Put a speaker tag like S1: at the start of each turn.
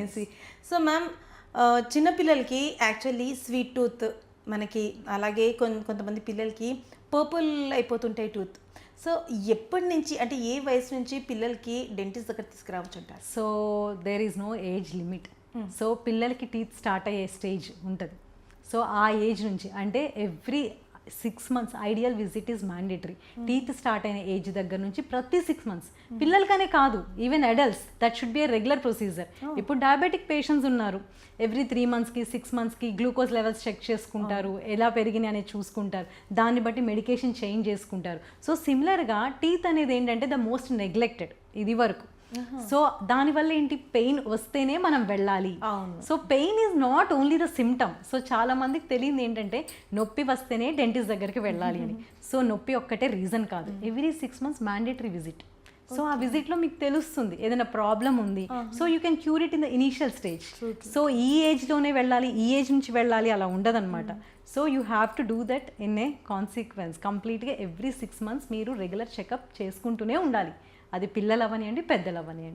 S1: Can see. So ma'am చిన్నపిల్లలకి actually sweet tooth మనకి, అలాగే కొంతమంది పిల్లలకి పర్పుల్ అయిపోతుంటాయి టూత్. సో ఎప్పటి నుంచి అంటే ఏ వయసు నుంచి పిల్లలకి డెంటిస్ట్ దగ్గర తీసుకురావచ్చు అంటారు?
S2: So there is no age limit. So పిల్లలకి టీత్ స్టార్ట్ అయ్యే స్టేజ్ ఉంటుంది. సో ఆ ఏజ్ నుంచి అంటే every 6 months ideal visit is mandatory. Teeth start అయిన ఏజ్ దగ్గర నుంచి ప్రతి 6 months, పిల్లలకనే కాదు even adults, that should be a regular procedure. ఇప్పుడు డయాబెటిక్ పేషెంట్స్ ఉన్నారు, ఎవ్రీ 3 monthsకి 6 monthsకి గ్లూకోజ్ లెవెల్స్ చెక్ చేసుకుంటారు, ఎలా పెరిగినాయి అనేది చూసుకుంటారు, దాన్ని బట్టి మెడికేషన్ చేంజ్ చేసుకుంటారు. సో సిమిలర్గా టీత్ అనేది ఏంటంటే ద మోస్ట్ నెగ్లెక్టెడ్ ఇది వరకు. సో దానివల్ల ఏంటి, పెయిన్ వస్తేనే మనం వెళ్ళాలి. So pain is not only the symptom. So చాలా మందికి తెలియదు ఏంటంటే నొప్పి వస్తేనే డెంటిస్ట్ దగ్గరికి వెళ్ళాలి అని. సో నొప్పి ఒక్కటే రీజన్ కాదు, every 6 months mandatory visit. So ఆ విజిట్లో మీకు తెలుస్తుంది ఏదైనా ప్రాబ్లం ఉంది. So you can cure it in the initial stage. So ఈ ఏజ్లోనే వెళ్ళాలి, ఈ ఏజ్ నుంచి వెళ్ళాలి అలా ఉండదన్నమాట. So you have to do that in a consequence. కంప్లీట్గా ఎవ్రీ 6 months మీరు రెగ్యులర్ చెకప్ చేసుకుంటూనే ఉండాలి. అది పిల్లలు అవనివ్వండి, పెద్దలు అవనివ్వండి.